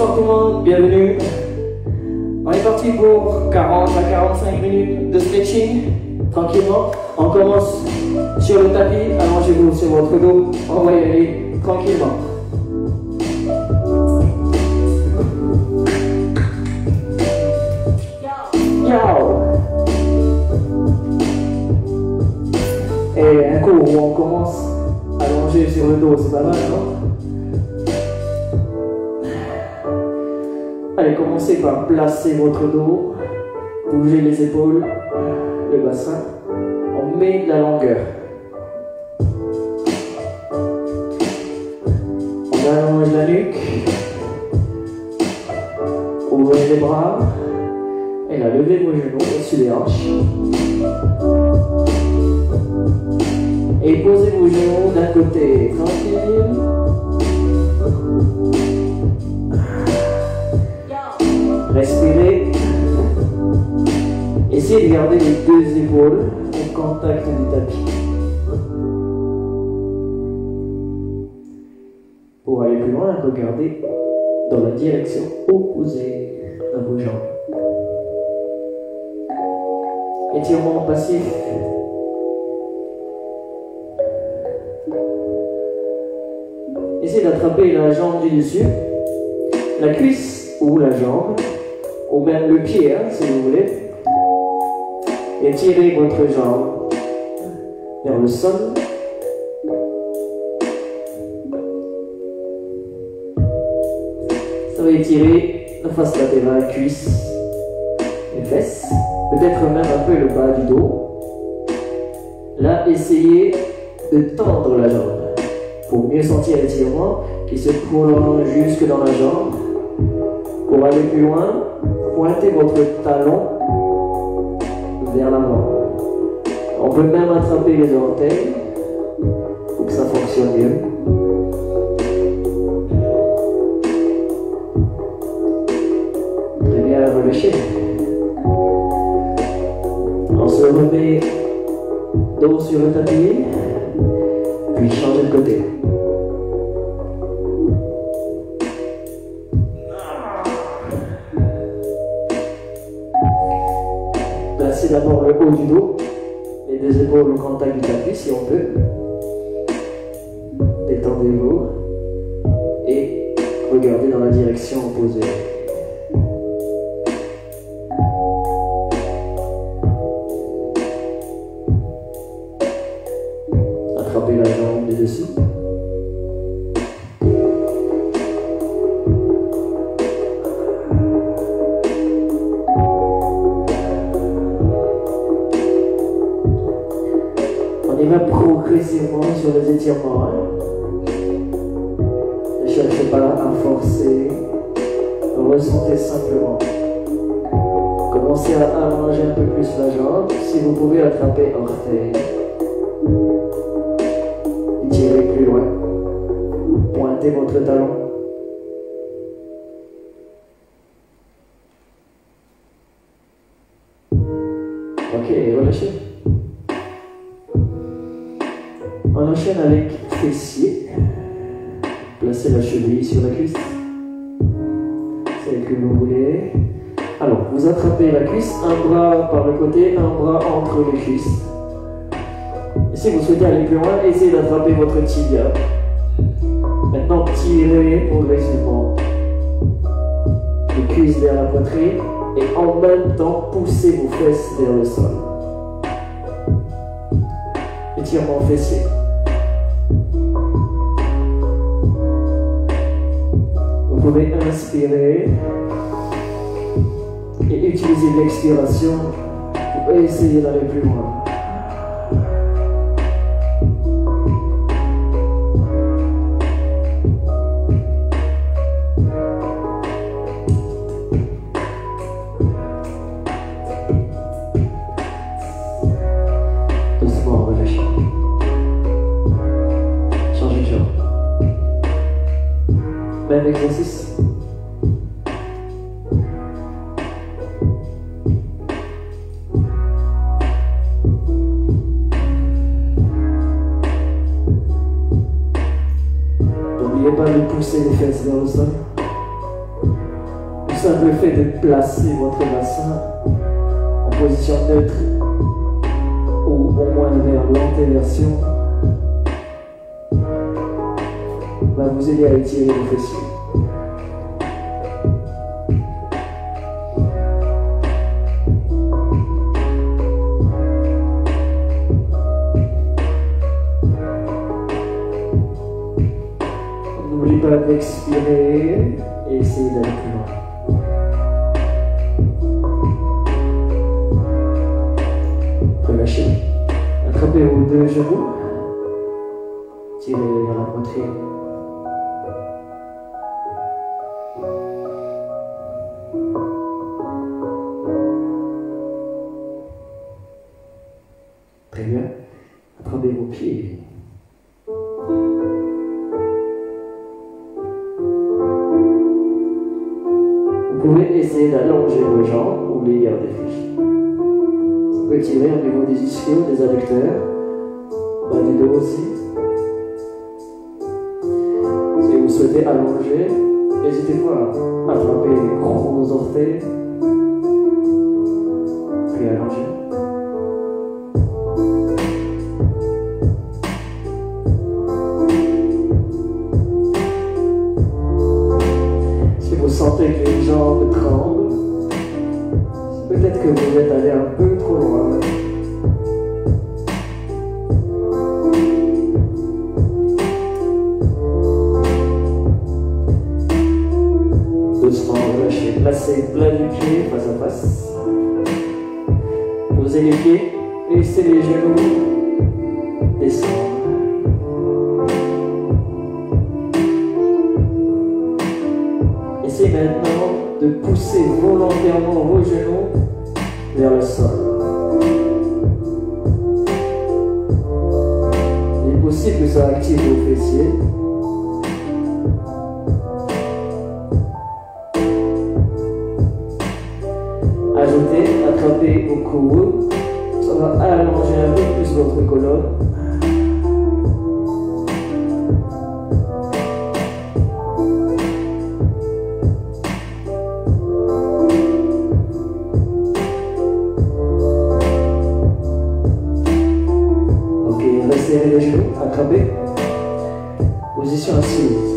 Bonsoir tout le monde, bienvenue. On est parti pour 40 à 45 minutes de stretching, tranquillement. On commence sur le tapis, allongez-vous sur votre dos, on va y aller tranquillement. Et un coup où on commence à allonger sur le dos, c'est pas mal, non? Allez, commencez par placer votre dos, bougez les épaules, le bassin, on met de la longueur. On allonge la nuque, ouvrez les bras, et là, levez vos genoux au-dessus des hanches. Et posez vos genoux d'un côté, tranquille. Respirez. Essayez de garder les deux épaules au contact du tapis. Pour aller plus loin, regardez dans la direction opposée à vos jambes. Étirement passif. Essayez d'attraper la jambe du dessus, la cuisse ou la jambe, ou même le pied, hein, si vous voulez. Et tirez votre jambe vers le sol. Ça va étirer la face latérale, cuisse, les fesses, peut-être même un peu le bas du dos. Là, essayez de tendre la jambe pour mieux sentir l'étirement qui se prolonge jusque dans la jambe. Pour aller plus loin, pointez votre talon vers l'avant. On peut même attraper les orteils pour que ça fonctionne mieux. Très bien, relâchez. On se remet dos sur le tapis, puis changez de côté. Placez d'abord le haut du dos, les deux épaules au contact du tapis si on peut. Détendez-vous et regardez dans la direction opposée. Attrapez la jambe du dessus. On y va progressivement sur les étirements. Ne cherchez pas à forcer. Ressentez simplement. Commencez à allonger un peu plus la jambe. Si vous pouvez attraper orteil. Tirez plus loin. Pointez votre talon. Ok, relâchez. On enchaîne avec fessier. Placez la cheville sur la cuisse. Celle que vous voulez. Alors, vous attrapez la cuisse, un bras par le côté, un bras entre les cuisses. Et si vous souhaitez aller plus loin, essayez d'attraper votre tibia. Maintenant, tirez progressivement les cuisses vers la poitrine et en même temps, poussez vos fesses vers le sol. Étirement fessier. Vous pouvez inspirer et utiliser l'expiration pour essayer d'aller plus loin. Doucement, relâchez. Changez de jambe. Même exercice. N'oubliez pas de pousser les fesses vers le sol. simple fait de placer votre bassin en position neutre ou au moins vers l'antéversion va vous aider à étirer vos fessiers. N'oubliez pas d'expirer et essayez d'aller plus loin. Relâchez. Attrapez vos deux genoux. Tirez vers la poitrine. Très bien. Attrapez vos pieds. Vous pouvez essayer d'allonger vos jambes ou les garder fléchies. Vous pouvez tirer au niveau des ischios, des adducteurs, bas du dos aussi. Si vous souhaitez allonger, n'hésitez pas à attraper les gros orteils, puis allonger. Vous sentez que les jambes tremblent, peut-être que vous êtes allé un peu trop loin. Doucement relâchez, placez plat du pied face à face. Posez les pieds, laissez les genoux descendre. Essayez maintenant de pousser volontairement vos genoux vers le sol. Il est possible que ça active vos fessiers. Ajoutez, attrapez vos coudes. Ça va allonger un peu plus votre colonne. Resserrez les genoux, attrapez. Position assise.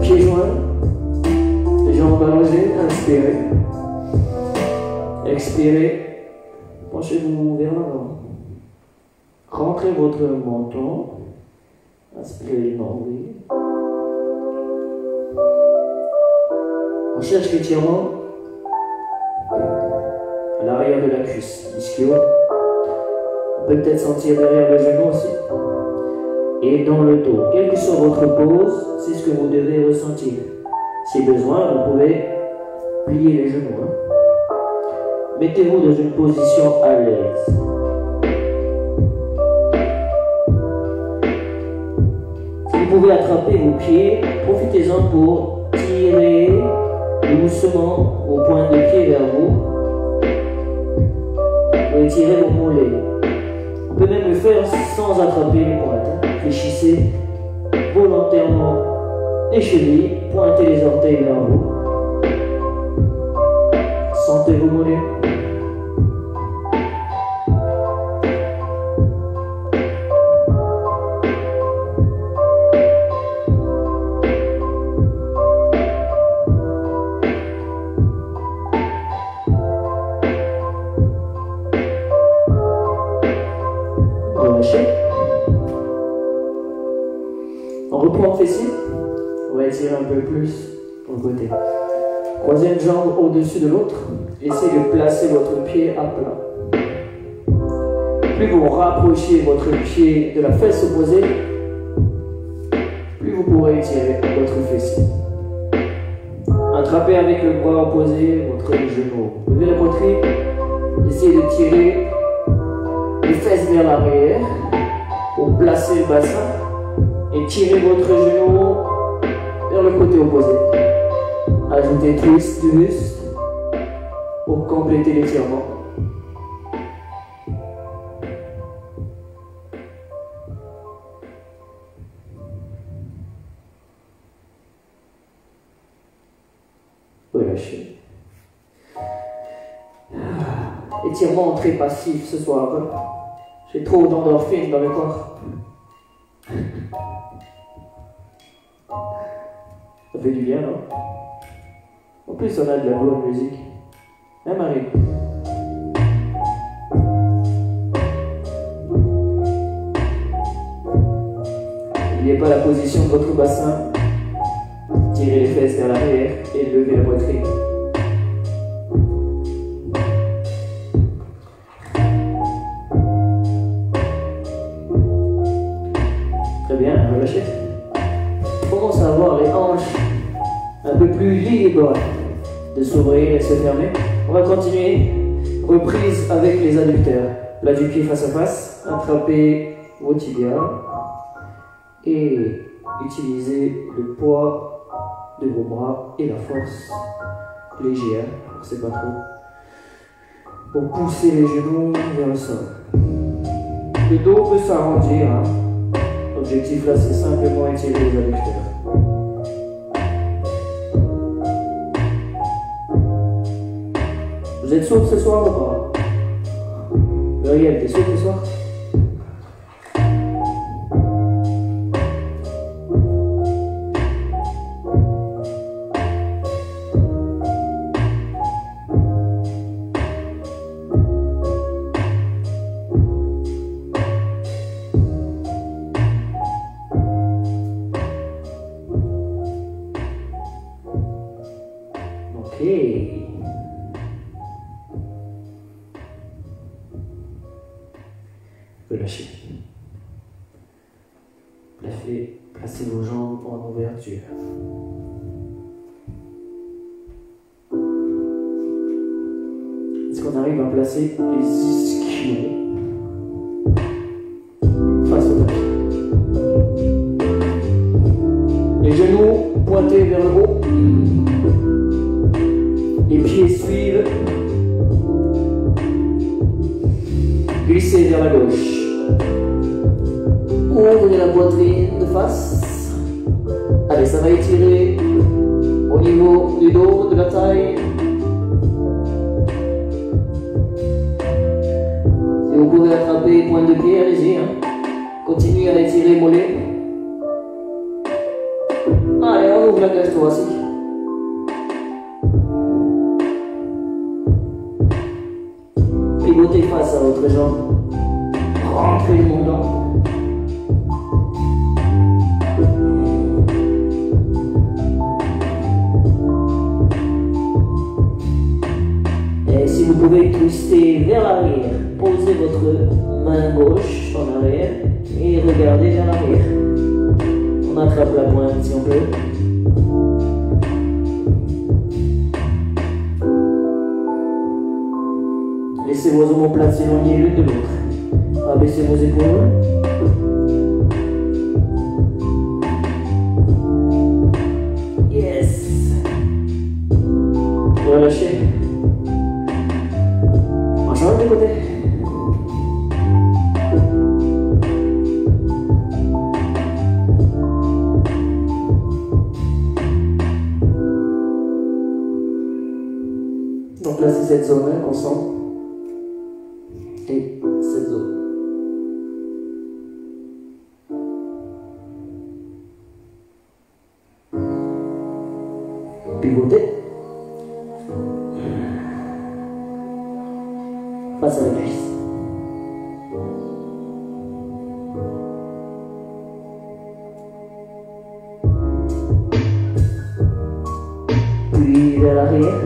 Pieds joints, les jambes allongées, inspirez. Expirez. Penchez-vous vers l'avant. Rentrez votre menton. Inspirez le nombril. On cherche l'étirement à l'arrière de la cuisse, ischio. On peut peut-être sentir derrière le genou aussi. Et dans le dos. Quelle que soit votre pose, c'est ce que vous devez ressentir. Si besoin, vous pouvez plier les genoux. Mettez-vous dans une position à l'aise. Si vous pouvez attraper vos pieds, profitez-en pour tirer doucement vos pointes de pied vers vous. Vous étirez vos mollets. On peut même le faire sans attraper les pointes. Fléchissez volontairement les chevilles, pointez les orteils vers vous. Sentez vos mollets. On reprend le fessier. On va étirer un peu plus pour le côté. Troisième jambe au-dessus de l'autre. Essayez de placer votre pied à plat. Plus vous rapprochez votre pied de la fesse opposée, plus vous pourrez étirer votre fessier. Attrapez avec le bras opposé votre genou. Levez la poitrine. Essayez de tirer les fesses vers l'arrière pour placer le bassin et tirez votre genou vers le côté opposé. Ajoutez twist du buste pour compléter l'étirement. relâcher. Étirement très passif ce soir. J'ai trop d'endorphines dans le corps. Ça fait du bien, non? En plus, on a de la bonne musique. Hein, Marie? N'oubliez pas la position de votre bassin. Tirez les fesses vers l'arrière et levez la poitrine. Très bien, relâchez. Commence à avoir les hanches un peu plus libres de s'ouvrir et se fermer. On va continuer. Reprise avec les adducteurs. Plat du pied face à face. Attrapez vos tibias et utilisez le poids de vos bras et la force légère, forcez pas trop, pour pousser les genoux vers le sol. Le dos peut s'arrondir. Hein. L'objectif là, c'est simplement étirer les adducteurs. Vous êtes sourd ce soir ou pas? Muriel, t'es sourd ce soir? Relâchez. Placez vos jambes en ouverture. Est-ce qu'on arrive à placer les ischions face au tapis? Les genoux pointés vers le haut. Les pieds suivent. Glissez vers la gauche. Ouvrez la poitrine de face. Allez, ça va étirer au niveau du dos, de la taille. Si vous pouvez attraper pointe de pied, allez-y. Hein. Continuez à étirer mollet. Allez, on ouvre la cage thoracique. Pivotez face à votre jambe. Rentrez le menton. Et si vous pouvez twister vers l'arrière, posez votre main gauche en arrière et regardez vers l'arrière. On attrape la pointe si on peut. Laissez vos omoplates s'éloigner l'une de l'autre. Abaissez vos épaules. Yes. Relâchez. On change de côté. Donc là, c'est cette zone qu'on sent. Et cette zone. Pivotez. Face à la cuisse. Puis vers l'arrière.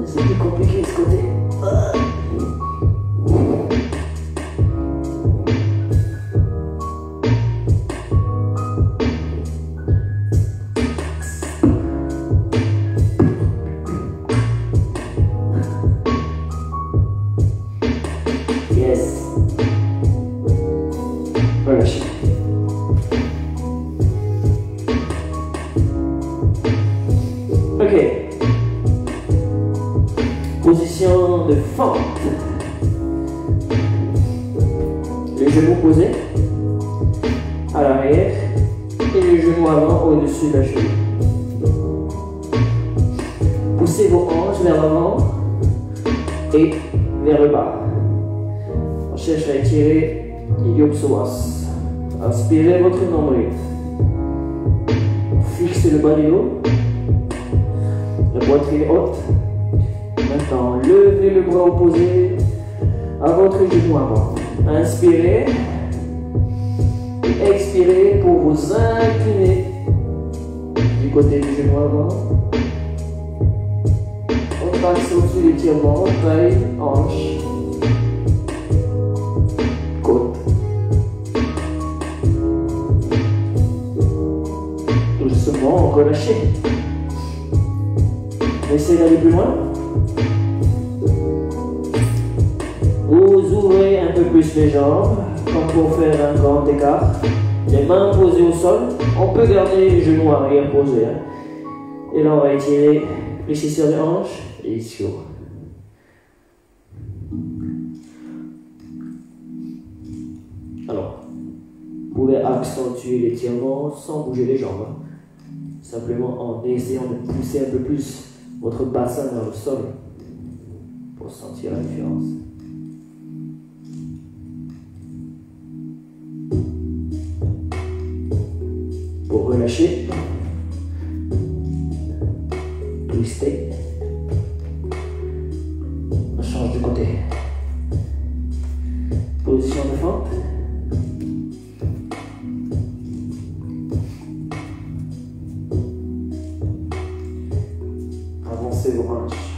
C'est plus compliqué ce côté. Yes. Relâchez. Ok. Position de fente. Les genoux posés à l'arrière et les genoux avant au-dessus de la cheville. Poussez vos hanches vers l'avant et vers le bas. On cherche à étirer Idiot Psoas. Inspirez votre nombril. Fixez le bas du dos. La poitrine haute. Maintenant, levez le bras opposé à votre genou avant. Inspirez. Et expirez pour vous incliner du côté du genou avant. On passe au-dessus des l'étirement, taille, hanche, côte. Doucement, relâchez. Essayez d'aller plus loin. Vous ouvrez un peu plus les jambes, comme pour faire un grand écart. Les mains posées au sol. On peut garder les genoux arrière posés. Et là, on va étirer fléchisseur de hanche et ischio. Alors, vous pouvez accentuer l'étirement sans bouger les jambes. Simplement en essayant de pousser un peu plus votre bassin vers le sol pour sentir la différence. Pour relâcher, twistez. On change de côté. Position de fente. Avancez vos hanches.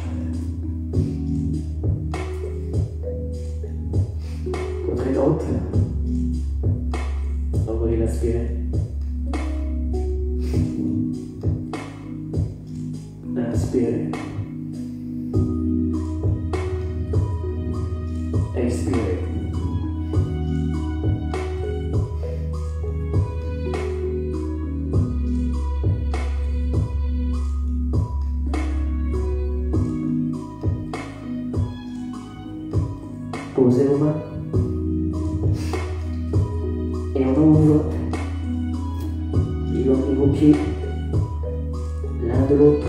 Poitrine haute. Nombril aspiré. Inspirez. Expirez. Posez vos mains. Et on ouvre. Éloignez vos pieds l'un de l'autre.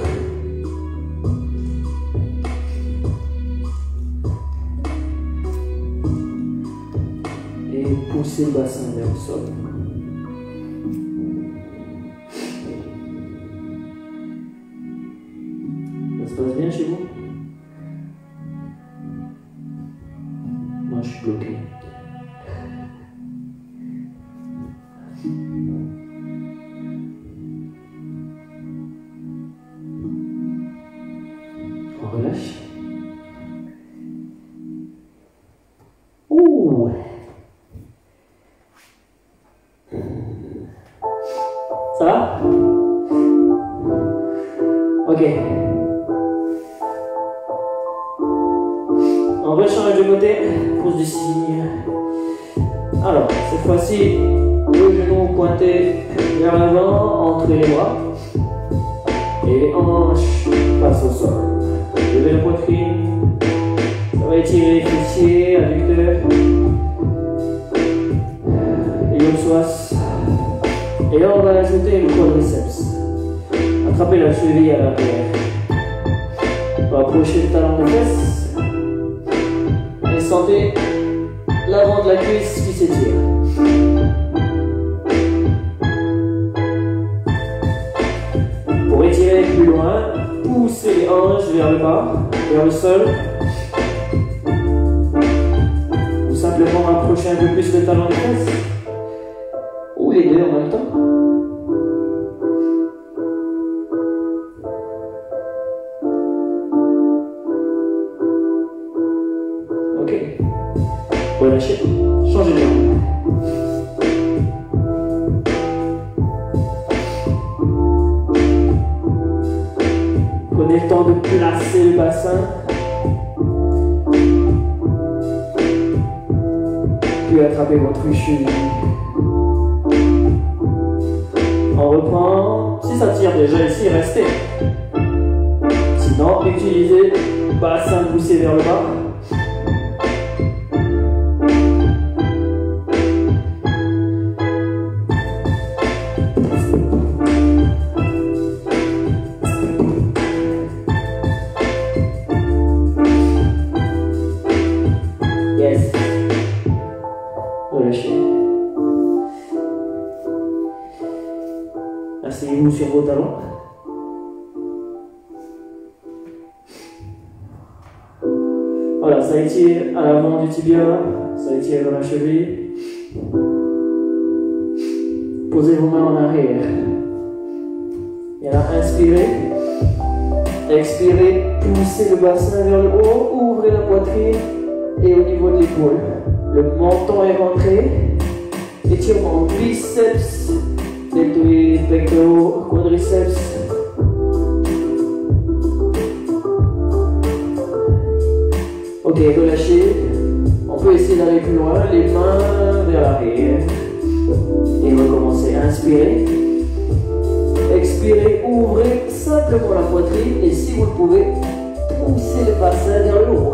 Et poussez le bassin vers le sol. Ça se passe bien chez vous? Moi, je suis bloqué. On relâche. Ouh! Ça va? Ok. On rechange de côté. Pouce du cygne. Alors, cette fois-ci, le genou pointé vers l'avant, entre les bras. Et les hanches passent au sol. Levez la poitrine. Ça va étirer les fessiers, adducteurs. Idiot Psoas. Et là, on va ajouter le quadriceps. Attrapez la cheville à l'arrière. On va approcher le talon de fesses. Et sentez l'avant de la cuisse qui s'étire. Pour étirer plus loin, poussez les hanches vers le bas, vers le sol. Ou simplement approchez un peu plus le talon de fesses. Ou les deux en même temps. Ok. Relâchez. Changez de jambe. Prenez le temps de placer le bassin. Puis attrapez votre cheville. On reprend. Si ça tire déjà ici, restez. Sinon, utilisez le bassin poussé vers le bas. étire à l'avant du tibia, ça étire dans la cheville. Posez vos mains en arrière. Et là, inspirez. Expirez, poussez le bassin vers le haut, ouvrez la poitrine et au niveau de l'épaule. Le menton est rentré. Étirement biceps, deltoïdes, pectoraux, quadriceps. Ok, relâchez. On peut essayer d'aller plus loin, les mains vers l'arrière. Et recommencez. Inspirez. Expirez, ouvrez simplement la poitrine et si vous le pouvez, poussez le bassin vers le haut.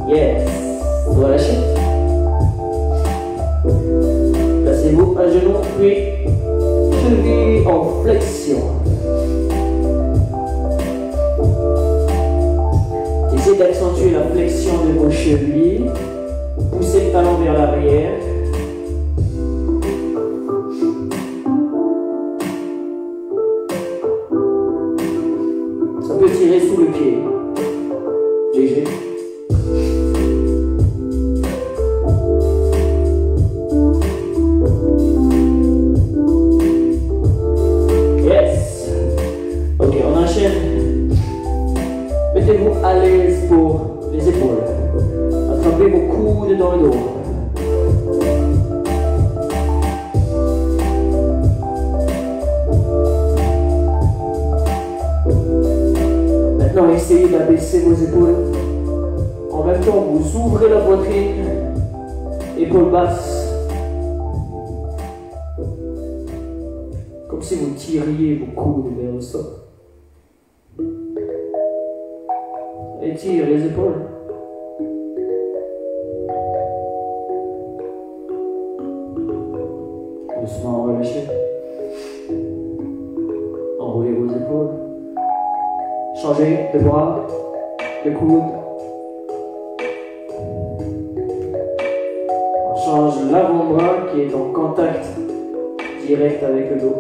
Yes. Relâchez. Placez-vous à genoux, puis cheville en flexion. Essayez d'accentuer la flexion de vos chevilles. Poussez le talon vers l'arrière. Ça peut tirer sous le pied. Léger. Yes. Ok, on enchaîne. Mettez-vous à l'aise pour les épaules. Attrapez vos coudes dans le dos. Maintenant, essayez d'abaisser vos épaules. En même temps, vous ouvrez la poitrine. Épaules basses. Comme si vous tiriez vos coudes vers le sol. Étire les épaules. Doucement relâchez. Enroulez vos épaules. Changez de bras, de coude. On change l'avant-bras qui est en contact direct avec le dos.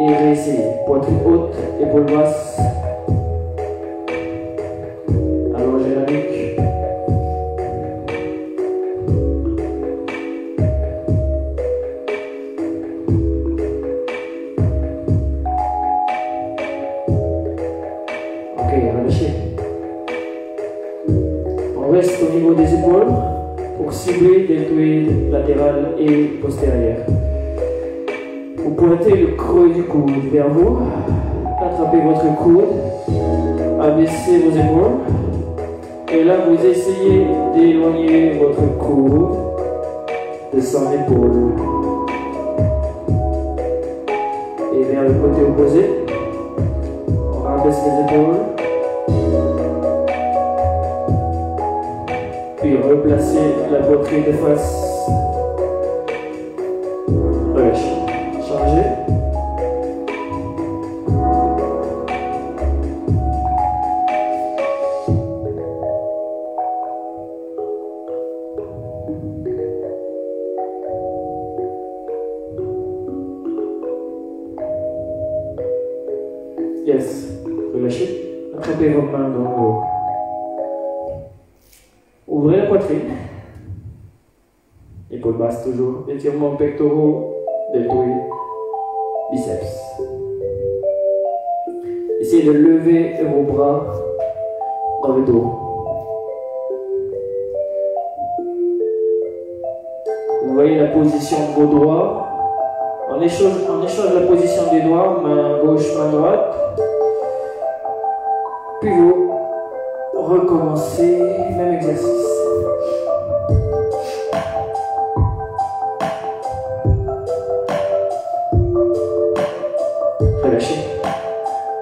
Et réessayez. Poitrine haute, épaules basses. Allongez la nuque. Ok, relâchez. On reste au niveau des épaules pour cibler deltoïdes latéral et postérieur. Vous pointez le creux du coude vers vous, attrapez votre coude, abaissez vos épaules, et là vous essayez d'éloigner votre coude de son épaule. Et vers le côté opposé, on rabaisse les épaules, puis replacez la poitrine de face, relâchez. Changez. Yes. Relâchez. Attrapez vos mains dans le haut. Ouvrez la poitrine. Épaules basses toujours. Étirement pectoraux, deltoïdes. Biceps. Essayez de lever vos bras dans le dos. Vous voyez la position de vos doigts. On échange la position des doigts, main gauche, main droite. Puis vous recommencez, même exercice. Relâchez.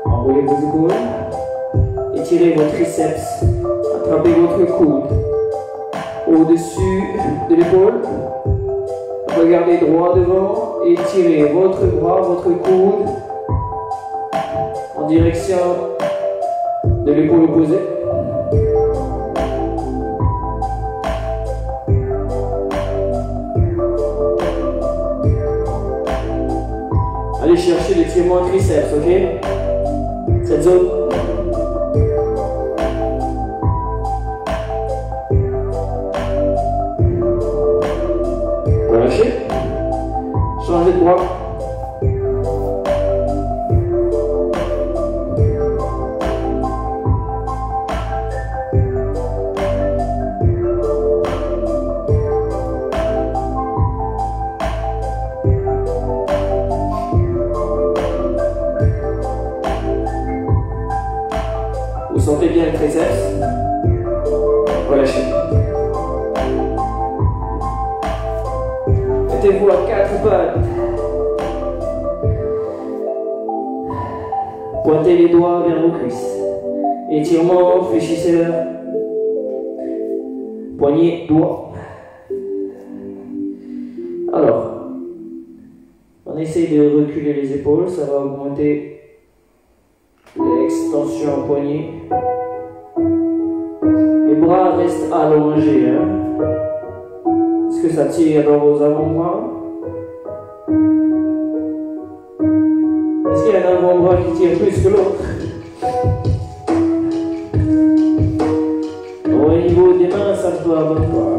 Enroulez vos épaules. Étirez vos triceps. Attrapez votre coude au-dessus de l'épaule. Regardez droit devant et tirez votre bras, votre coude en direction de l'épaule opposée. Allez chercher l'étirement triceps, ok? Cette zone. Relâchez. Changez de bras. Vous sentez bien le triceps? Relâchez. Mettez-vous à 4 pattes. Pointez les doigts vers vos cuisses. Étirement, fléchisseur. Poignet, doigt. Alors, on essaye de reculer les épaules, ça va augmenter l'extension poignet. Les bras restent allongés. Hein? Est-ce que ça tire dans vos avant-bras? Est-ce qu'il y a un avant-bras qui tire plus que l'autre? Au niveau des mains, ça ne peut abandonner pas.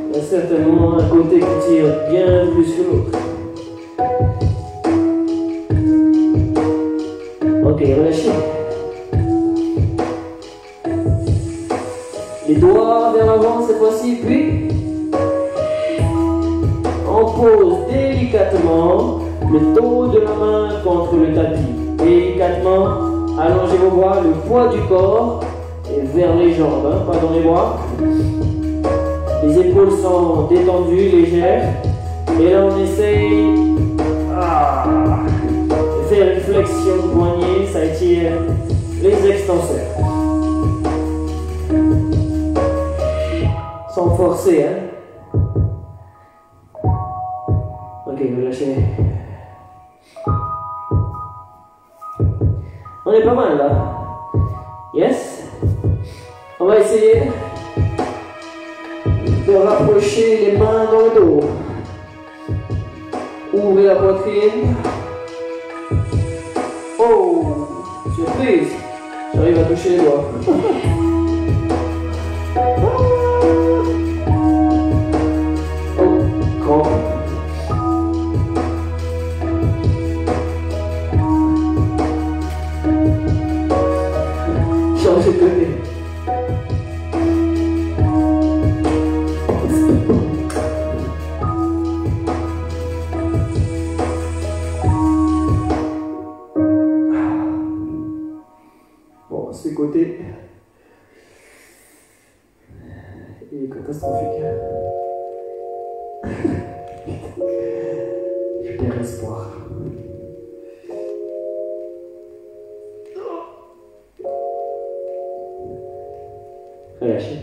Il y a certainement un côté qui tire bien plus que l'autre. Ok, relâchez. Les doigts vers l'avant cette fois-ci, puis on pose délicatement le dos de la main contre le tapis. Délicatement, allongez vos bras, le poids du corps et vers les jambes, hein, pas dans les bras. Les épaules sont détendues, légères. Et là on essaye de faire une flexion de poignet, ça étire les extenseurs. Sans forcer, hein. Ok, relâchez. On est pas mal là. Yes. On va essayer de rapprocher les mains dans le dos. Ouvrez la poitrine. Oh, surprise. J'arrive à toucher les doigts. Changez de côté. Bon, ce côté est catastrophique. Je perds espoir. Relâchez.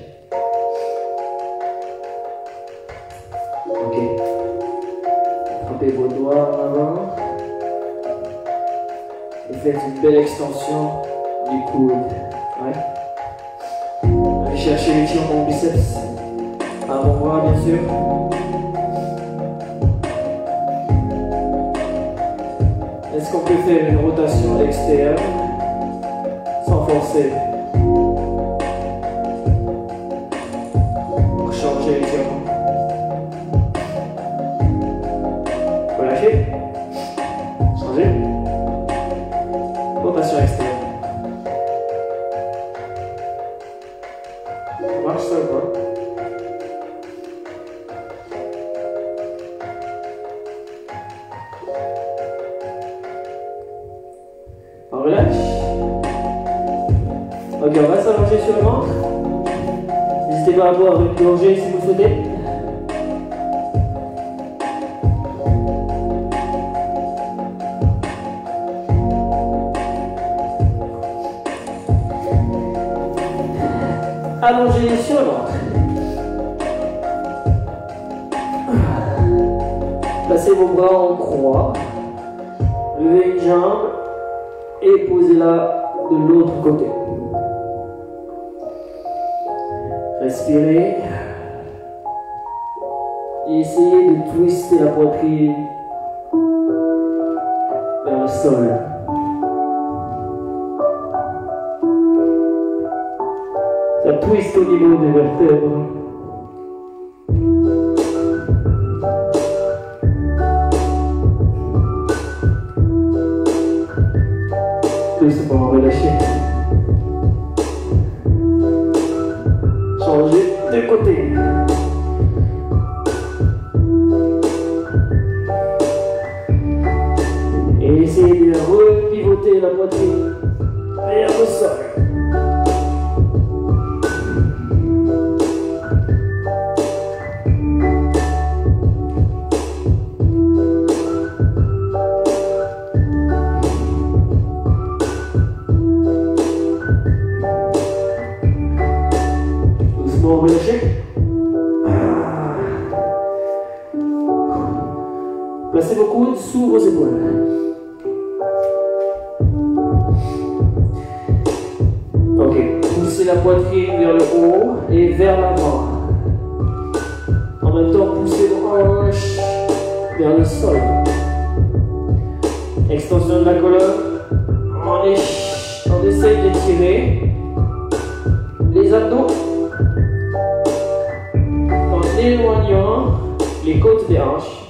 Ok. Frappez vos doigts en avant. Et faites une belle extension du coude. Ouais. Allez chercher les tirements biceps. Avant-bras, bien sûr. Est-ce qu'on peut faire une rotation externe sans forcer? Changer les tirements. Relâchez. Changez. Rotation externe. Ça marche ça ou pas? On relâche. Ok, on va s'allonger sur le ventre. N'hésitez pas à boire une gorgée si vous le souhaitez. Allongez sur le ventre. Placez vos bras en croix. Levez une jambe et posez-la de l'autre côté. Respirez. Et essayez de twister la poitrine vers le sol. Ça twiste au niveau des vertèbres. Doucement relâchez. Changez de côté. Et essayez de repivoter la poitrine vers le sol. Doucement relâchez. Placez vos coudes sous vos épaules. Ok, poussez la poitrine vers le haut et vers l'avant. En même temps, poussez vos hanches vers le sol. Extension de la colonne. On essaye d'étirer les abdos en éloignant les côtes des hanches.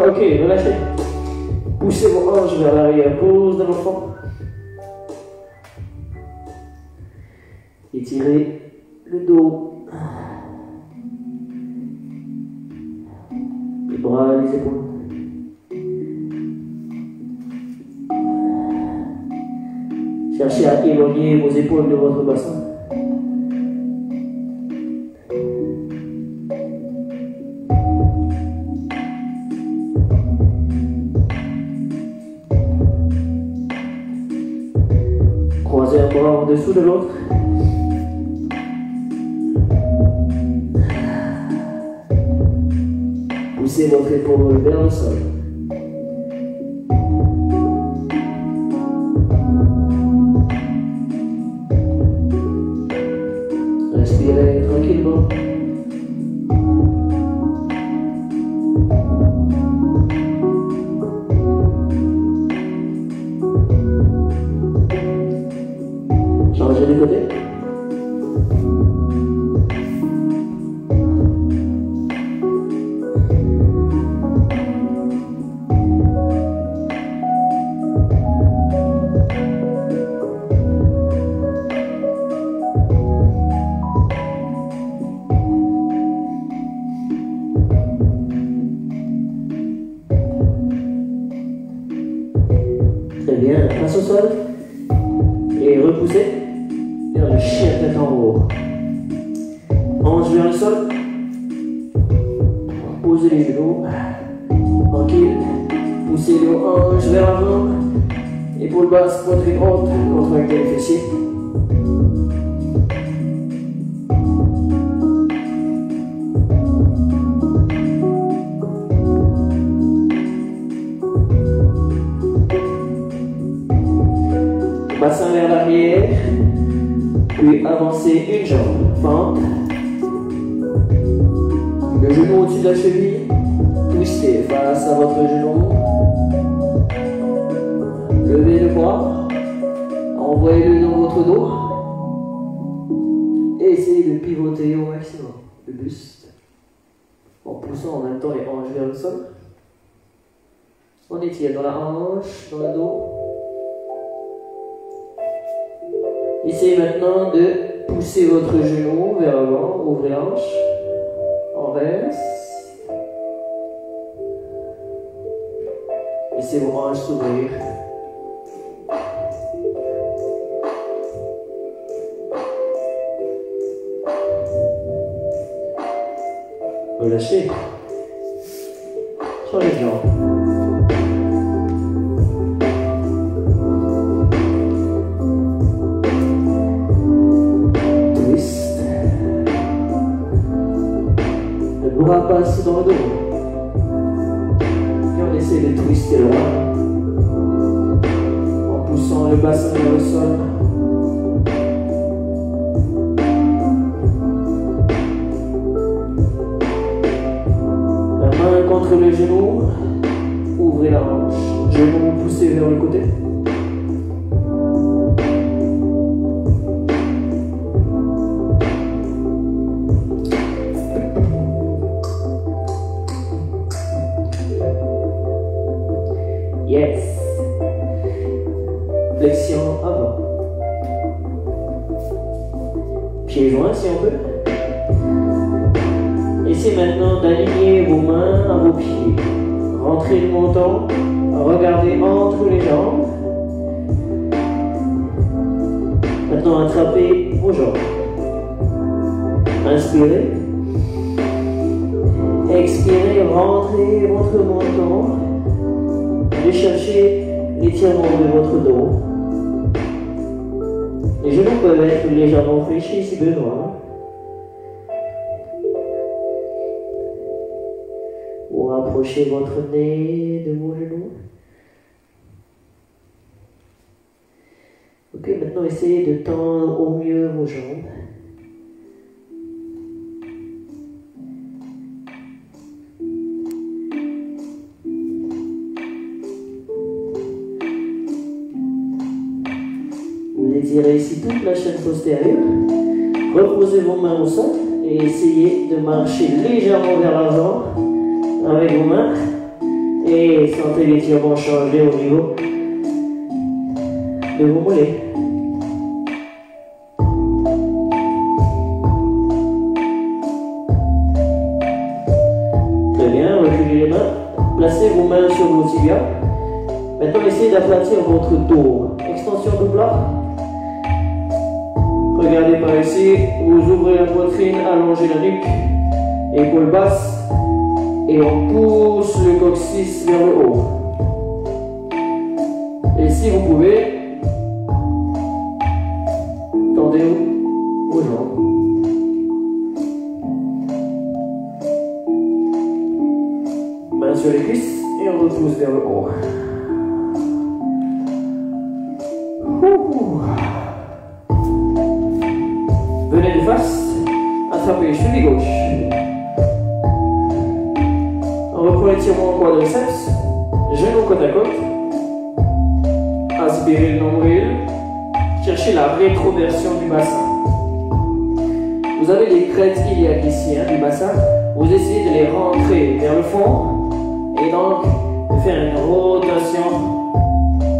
Ok, relâchez. Poussez vos hanches vers l'arrière, pose de l'enfant. Étirez le dos. Les bras, les épaules. Cherchez à éloigner vos épaules de votre bassin. Croisez un bras en dessous de l'autre. Poussez votre épaule vers le sol. Respirez tranquillement. Changez de côté. Très bien, face au sol et repoussez vers le chien tête en haut. Hanche vers le sol. Posez les genoux. Tranquille. Poussez les hanches vers l'avant. Épaule basse, poitrine haute, contractez les fessiers. Bassin vers l'arrière, puis avancez une jambe, fente, le genou au-dessus de la cheville, twistez face à votre genou, levez le bras, envoyez-le dans votre dos, et essayez de pivoter au maximum le buste, en poussant en même temps les hanches vers le sol. On étire dans la hanche, dans le dos. Essayez maintenant de pousser votre genou vers l'avant, ouvrez la hanche, on reste. Laissez vos hanches s'ouvrir. Relâchez. Changez de jambe. Bras passe dans le dos. Et on essaie de twister loin en poussant le bassin vers le sol. La main contre le genou, ouvrez la hanche, genou poussé vers le côté. Yes. Flexion avant. Pieds joints si on peut. Essayez maintenant d'aligner vos mains à vos pieds. Rentrez le menton, regardez entre les jambes. Maintenant attrapez vos jambes. Inspirez. Expirez, rentrez votre menton. Allez chercher l'étirement de votre dos. Les genoux peuvent être légèrement fléchis si besoin. Ou rapprochez votre nez de vos genoux. Ok, maintenant essayez de tendre au mieux vos jambes. Étirez ici toute la chaîne postérieure. Reposez vos mains au sol et essayez de marcher légèrement vers l'avant avec vos mains. Et sentez l'étirement changer au niveau de vos mollets. Très bien, reculez les mains. Placez vos mains sur vos tibias. Maintenant, essayez d'aplatir votre dos. Extension de plat. Regardez par ici, vous ouvrez la poitrine, allongez la nuque, épaules basses, et on pousse le coccyx vers le haut. Et si vous pouvez, tendez vos jambes. Main sur les cuisses, et on repousse vers le haut. Venez de face, attrapez les chevilles gauche. On reprend l'étirement au quadriceps, genoux côte à côte. Aspirez le nombril, cherchez la rétroversion du bassin. Vous avez les crêtes iliaques ici du bassin, vous essayez de les rentrer vers le fond et donc de faire une rotation,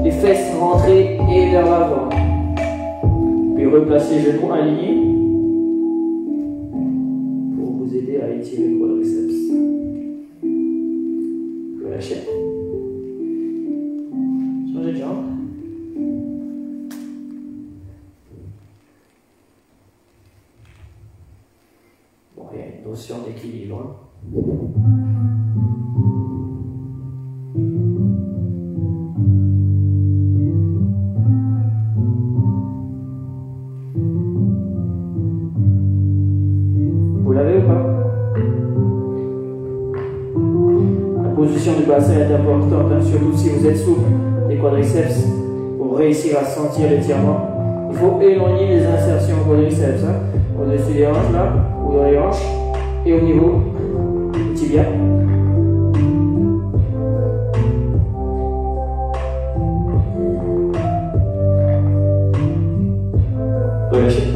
les fesses rentrées et vers l'avant. Puis replacez les genoux alignés. À étirer le quadriceps. Relâchez. Changez de jambe. Bon, il y a une notion d'équilibre. Vous l'avez ou pas? La position du bassin est importante, hein, surtout si vous êtes souple des quadriceps pour réussir à sentir l'étirement. Il faut éloigner les insertions quadriceps, hein, au-dessus des hanches là, ou dans les hanches, et au niveau du tibia. Relâchez.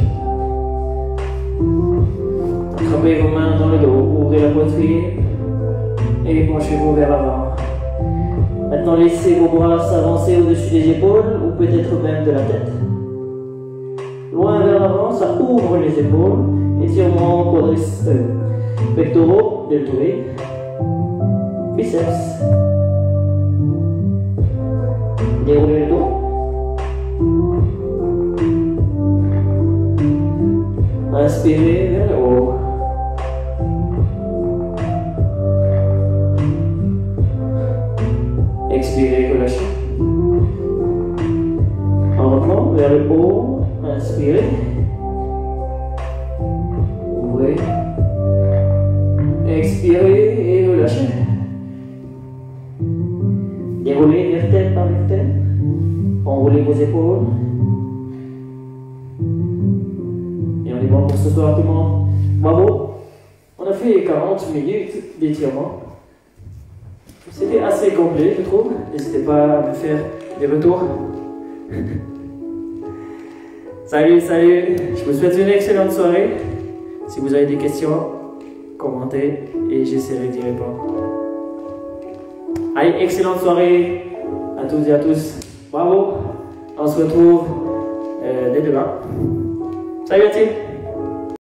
Attrapez vos mains dans le dos, ouvrez la poitrine. Et penchez-vous vers l'avant. Maintenant, laissez vos bras s'avancer au-dessus des épaules ou peut-être même de la tête. Loin vers l'avant, ça ouvre les épaules. Étirement quadriceps, pectoraux, deltoïdes, biceps. Déroulez le dos. Inspirez vers le haut. Expirez, relâchez. On reprend vers le haut. Inspirez. Ouvrez. Expirez et relâchez. roulez vos épaules. Et on est bon pour ce soir tout le monde. Bravo. On a fait 40 minutes d'étirement. C'était assez complet, je trouve. N'hésitez pas à me faire des retours. Salut, salut. Je vous souhaite une excellente soirée. Si vous avez des questions, commentez et j'essaierai d'y répondre. Allez, excellente soirée à toutes et à tous. Bravo. On se retrouve dès demain. Salut à tous.